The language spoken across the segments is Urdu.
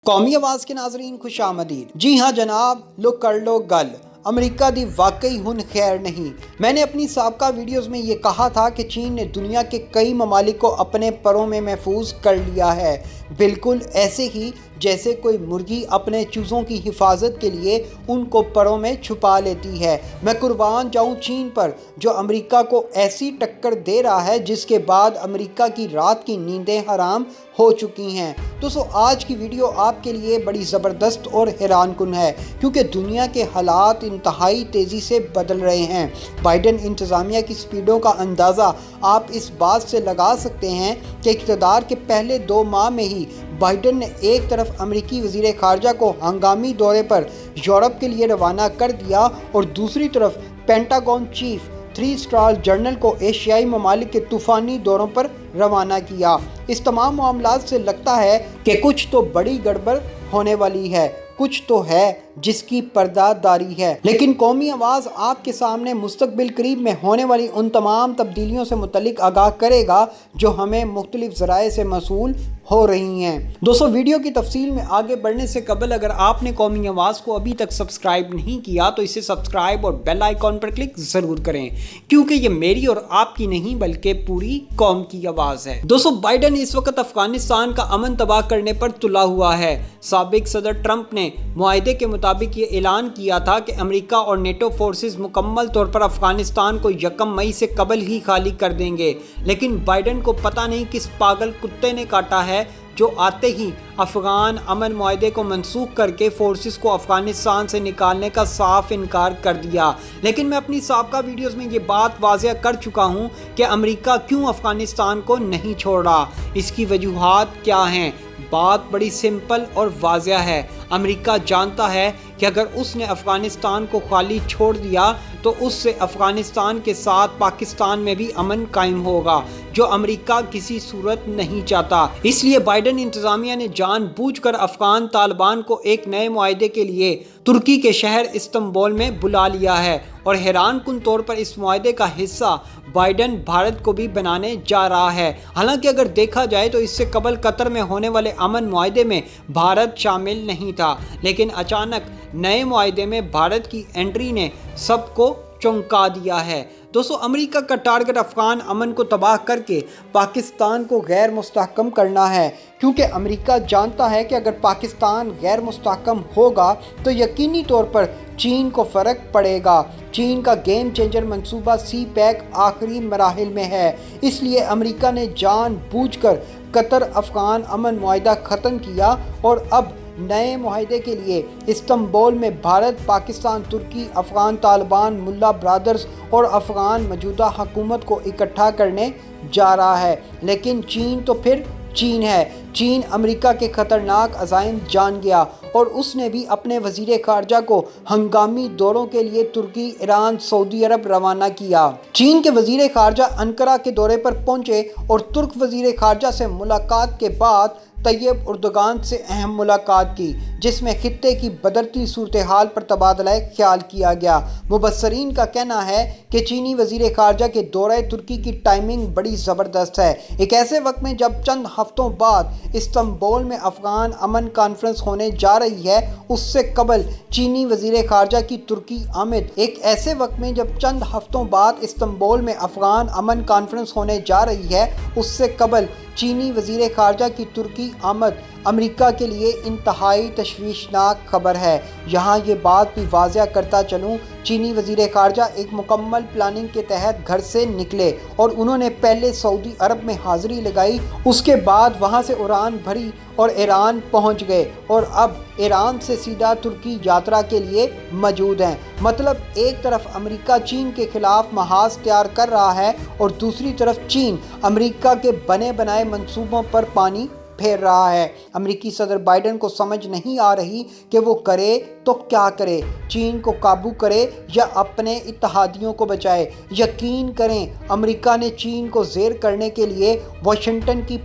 قومی آواز کے ناظرین خوش آمدید۔ جی ہاں جناب، لو کر لو گل، امریکہ دی واقعی ہن خیر نہیں۔ میں نے اپنی سابقہ ویڈیوز میں یہ کہا تھا کہ چین نے دنیا کے کئی ممالک کو اپنے پروں میں محفوظ کر لیا ہے، بالکل ایسے ہی جیسے کوئی مرغی اپنے چوزوں کی حفاظت کے لیے ان کو پروں میں چھپا لیتی ہے۔ میں قربان جاؤں چین پر، جو امریکہ کو ایسی ٹکر دے رہا ہے جس کے بعد امریکہ کی رات کی نیندیں حرام ہو چکی ہیں۔ دوستو، آج کی ویڈیو آپ کے لیے بڑی زبردست اور حیران کن ہے، کیونکہ دنیا کے حالات انتہائی تیزی سے بدل رہے ہیں۔ بائیڈن انتظامیہ کی سپیڈوں کا اندازہ آپ اس بات سے لگا سکتے ہیں کہ اقتدار کے پہلے 2 ماہ میں ہی بائیڈن نے ایک طرف امریکی وزیر خارجہ کو ہنگامی دورے پر یورپ کے لیے روانہ کر دیا اور دوسری طرف پینٹاگون چیف 3 اسٹار جنرل کو ایشیائی ممالک کے طوفانی دوروں پر روانہ کیا۔ اس تمام معاملات سے لگتا ہے کہ کچھ تو بڑی گڑبڑ ہونے والی ہے، کچھ تو ہے جس کی پردہ داری ہے۔ لیکن قومی آواز آپ کے سامنے مستقبل قریب میں ہونے والی ان تمام تبدیلیوں سے متعلق آگاہ کرے گا جو ہمیں مختلف ذرائع سے موصول ہو رہی ہیں۔ دوستو، ویڈیو کی تفصیل میں آگے بڑھنے سے قبل اگر آپ نے قومی آواز کو ابھی تک سبسکرائب نہیں کیا تو اسے سبسکرائب اور بیل آئیکن پر کلک ضرور کریں، کیونکہ یہ میری اور آپ کی نہیں بلکہ پوری قوم کی آواز ہے۔ دوستو، بائیڈن اس وقت افغانستان کا امن تباہ کرنے پر تلا ہوا ہے۔ سابق صدر ٹرمپ نے معاہدے کے مطابق یہ اعلان کیا تھا کہ امریکہ اور نیٹو فورسز مکمل طور پر افغانستان کو 1 مئی سے قبل ہی خالی کر دیں گے، لیکن بائیڈن کو پتہ نہیں کس پاگل کتے نے کاٹا ہے جو آتے ہی افغان امن معاہدے کو منسوخ کر کے فورسز کو افغانستان سے نکالنے کا صاف انکار کر دیا۔ لیکن میں اپنی سابقہ ویڈیوز میں یہ بات واضح کر چکا ہوں کہ امریکہ کیوں افغانستان کو نہیں چھوڑ رہا، اس کی وجوہات کیا ہیں۔ بات بڑی سمپل اور واضح ہے۔ امریکہ جانتا ہے کہ اگر اس نے افغانستان کو خالی چھوڑ دیا تو اس سے افغانستان کے ساتھ پاکستان میں بھی امن قائم ہوگا، جو امریکہ کسی صورت نہیں چاہتا۔ اس لیے بائیڈن انتظامیہ نے جان بوجھ کر افغان طالبان کو ایک نئے معاہدے کے لیے ترکی کے شہر استنبول میں بلا لیا ہے، اور حیران کن طور پر اس معاہدے کا حصہ بائیڈن بھارت کو بھی بنانے جا رہا ہے۔ حالانکہ اگر دیکھا جائے تو اس سے قبل قطر میں ہونے والے امن معاہدے میں بھارت شامل نہیں تھا، لیکن اچانک نئے معاہدے میں بھارت کی انٹری نے سب کو چونکا دیا ہے۔ دوستو، امریکہ کا ٹارگٹ افغان امن کو تباہ کر کے پاکستان کو غیر مستحکم کرنا ہے، کیونکہ امریکہ جانتا ہے کہ اگر پاکستان غیر مستحکم ہوگا تو یقینی طور پر چین کو فرق پڑے گا۔ چین کا گیم چینجر منصوبہ سی پیک آخری مراحل میں ہے، اس لیے امریکہ نے جان بوجھ کر قطر افغان امن معاہدہ ختم کیا اور اب نئے معاہدے کے لیے استنبول میں بھارت، پاکستان، ترکی، افغان طالبان، ملا برادرز اور افغان موجودہ حکومت کو اکٹھا کرنے جا رہا ہے۔ لیکن چین تو پھر چین ہے۔ چین امریکہ کے خطرناک عزائم جان گیا اور اس نے بھی اپنے وزیر خارجہ کو ہنگامی دوروں کے لیے ترکی، ایران، سعودی عرب روانہ کیا۔ چین کے وزیر خارجہ انقرہ کے دورے پر پہنچے اور ترک وزیر خارجہ سے ملاقات کے بعد طیب اردوغان سے اہم ملاقات کی، جس میں خطے کی بدلتی صورتحال پر تبادلہ خیال کیا گیا۔ مبصرین کا کہنا ہے کہ چینی وزیر خارجہ کے دورہ ترکی کی ٹائمنگ بڑی زبردست ہے، ایک ایسے وقت میں جب چند ہفتوں بعد استنبول میں افغان امن کانفرنس ہونے جا رہی ہے۔ اس سے قبل چینی وزیر خارجہ کی ترکی آمد ایک ایسے وقت میں جب چند ہفتوں بعد استنبول میں افغان امن کانفرنس ہونے جا رہی ہے۔ اس سے قبل چینی وزیر خارجہ کی ترکی آمد امریکہ کے لیے انتہائی تشویشناک خبر ہے۔ یہاں یہ بات بھی واضح کرتا چلوں، چینی وزیر خارجہ ایک مکمل پلاننگ کے تحت گھر سے نکلے اور انہوں نے پہلے سعودی عرب میں حاضری لگائی، اس کے بعد وہاں سے اڑان بھری اور ایران پہنچ گئے اور اب ایران سے سیدھا ترکی یاترا کے لیے موجود ہیں۔ مطلب ایک طرف امریکہ چین کے خلاف محاذ تیار کر رہا ہے اور دوسری طرف چین امریکہ کے بنے بنائے منصوبوں پر پانی پھیر رہا ہے۔ امریکی صدر بائیڈن کو سمجھ نہیں آ رہی کہ وہ کرے تو کیا کرے، چین کو قابو کرے یا اپنے اتحادیوں کو بچائے۔ یقین کریں، امریکہ نے چین کو زیر کرنے کے لیے واشنگٹن کی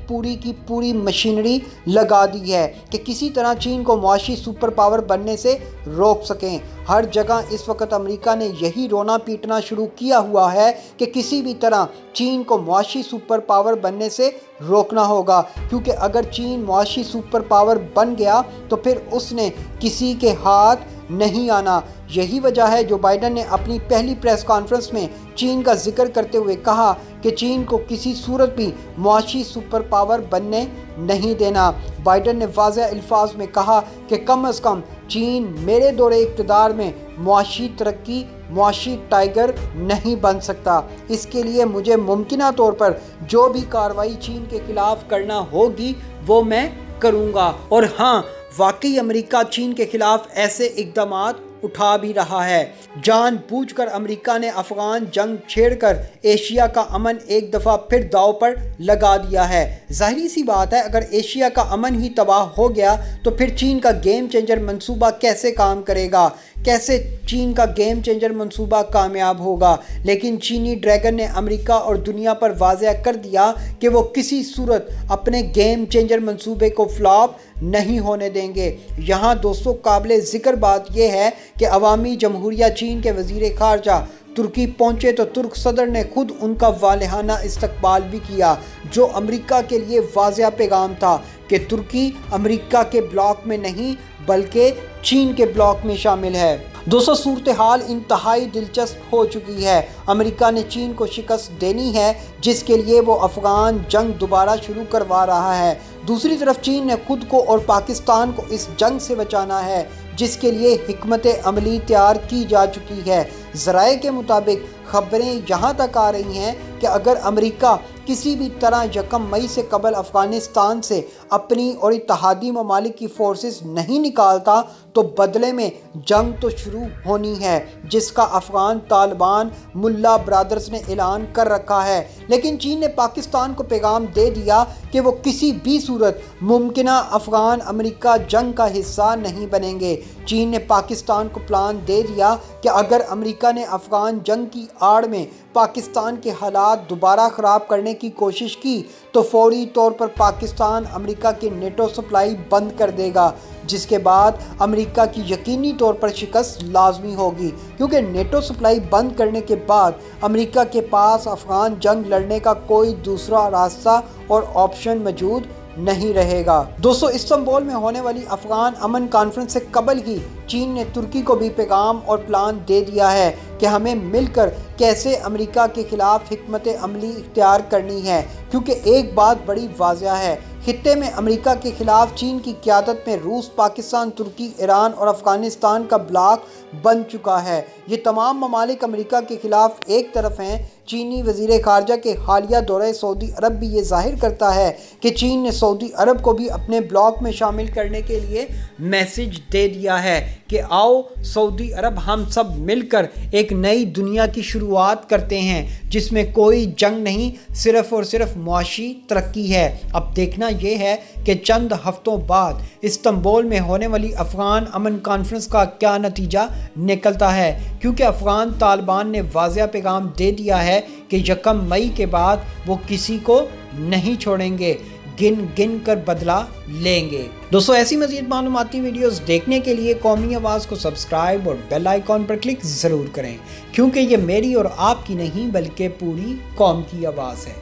پوری مشینری لگا دی ہے کہ کسی طرح چین کو معاشی سپر پاور بننے سے روک سکیں۔ ہر جگہ اس وقت امریکہ نے یہی رونا پیٹنا شروع کیا ہوا ہے کہ کسی بھی طرح چین کو معاشی سپر پاور بننے سے روکنا ہوگا، کیونکہ اگر چین معاشی سپر پاور بن گیا تو پھر اس نے کسی کے ہاتھ نہیں آنا۔ یہی وجہ ہے جو بائیڈن نے اپنی پہلی پریس کانفرنس میں چین کا ذکر کرتے ہوئے کہا کہ چین کو کسی صورت بھی معاشی سپر پاور بننے نہیں دینا۔ بائیڈن نے واضح الفاظ میں کہا کہ کم از کم چین میرے دور اقتدار میں معاشی ترقی، معاشی ٹائیگر نہیں بن سکتا۔ اس کے لیے مجھے ممکنہ طور پر جو بھی کارروائی چین کے خلاف کرنا ہوگی وہ میں کروں گا۔ اور ہاں، واقعی امریکہ چین کے خلاف ایسے اقدامات اٹھا بھی رہا ہے۔ جان بوجھ کر امریکہ نے افغان جنگ چھیڑ کر ایشیا کا امن ایک دفعہ پھر داؤ پر لگا دیا ہے۔ ظاہری سی بات ہے، اگر ایشیا کا امن ہی تباہ ہو گیا تو پھر چین کا گیم چینجر منصوبہ کیسے کام کرے گا؟ کیسے چین کا گیم چینجر منصوبہ کامیاب ہوگا؟ لیکن چینی ڈریگن نے امریکہ اور دنیا پر واضح کر دیا کہ وہ کسی صورت اپنے گیم چینجر منصوبے کو فلاپ نہیں ہونے دیں گے۔ یہاں دوستو قابل ذکر بات یہ ہے کہ عوامی جمہوریہ چین کے وزیر خارجہ ترکی پہنچے تو ترک صدر نے خود ان کا والہانہ استقبال بھی کیا، جو امریکہ کے لیے واضح پیغام تھا کہ ترکی امریکہ کے بلاک میں نہیں بلکہ چین کے بلاک میں شامل ہے۔ دوستو، صورتحال انتہائی دلچسپ ہو چکی ہے۔ امریکہ نے چین کو شکست دینی ہے، جس کے لیے وہ افغان جنگ دوبارہ شروع کروا رہا ہے۔ دوسری طرف چین نے خود کو اور پاکستان کو اس جنگ سے بچانا ہے، جس کے لیے حکمت عملی تیار کی جا چکی ہے۔ ذرائع کے مطابق خبریں یہاں تک آ رہی ہیں کہ اگر امریکہ کسی بھی طرح 1 مئی سے قبل افغانستان سے اپنی اور اتحادی ممالک کی فورسز نہیں نکالتا تو بدلے میں جنگ تو شروع ہونی ہے، جس کا افغان طالبان ملا برادرز نے اعلان کر رکھا ہے۔ لیکن چین نے پاکستان کو پیغام دے دیا کہ وہ کسی بھی صورت ممکنہ افغان امریکہ جنگ کا حصہ نہیں بنیں گے۔ چین نے پاکستان کو پلان دے دیا کہ اگر امریکہ نے افغان جنگ کی آڑ میں پاکستان کے حالات دوبارہ خراب کرنے کی کوشش کی تو فوری طور پر پاکستان امریکہ کی نیٹو سپلائی بند کر دے گا، جس کے بعد امریکہ کی یقینی طور پر شکست لازمی ہوگی، کیونکہ نیٹو سپلائی بند کرنے کے بعد امریکہ کے پاس افغان جنگ لڑنے کا کوئی دوسرا راستہ اور آپشن موجود نہیں رہے گا۔ دوستو، استنبول میں ہونے والی افغان امن کانفرنس سے قبل ہی چین نے ترکی کو بھی پیغام اور پلان دے دیا ہے کہ ہمیں مل کر کیسے امریکہ کے خلاف حکمت عملی اختیار کرنی ہے، کیونکہ ایک بات بڑی واضح ہے، خطے میں امریکہ کے خلاف چین کی قیادت میں روس، پاکستان، ترکی، ایران اور افغانستان کا بلاک بن چکا ہے۔ یہ تمام ممالک امریکہ کے خلاف ایک طرف ہیں۔ چینی وزیر خارجہ کے حالیہ دورہ سعودی عرب بھی یہ ظاہر کرتا ہے کہ چین نے سعودی عرب کو بھی اپنے بلاک میں شامل کرنے کے لیے میسج دے دیا ہے کہ آؤ سعودی عرب ہم سب مل کر ایک نئی دنیا کی شروعات کرتے ہیں، جس میں کوئی جنگ نہیں، صرف اور صرف معاشی ترقی ہے۔ اب دیکھنا یہ ہے کہ چند ہفتوں بعد استنبول میں ہونے والی افغان امن کانفرنس کا کیا نتیجہ نکلتا ہے، کیونکہ افغان طالبان نے واضح پیغام دے دیا ہے کہ 1 مئی کے بعد وہ کسی کو نہیں چھوڑیں گے، گن گن کر بدلہ لیں گے۔ دوستو، ایسی مزید معلوماتی ویڈیوز دیکھنے کے لیے قومی آواز کو سبسکرائب اور بیل آئیکن پر کلک ضرور کریں، کیونکہ یہ میری اور آپ کی نہیں بلکہ پوری قوم کی آواز ہے۔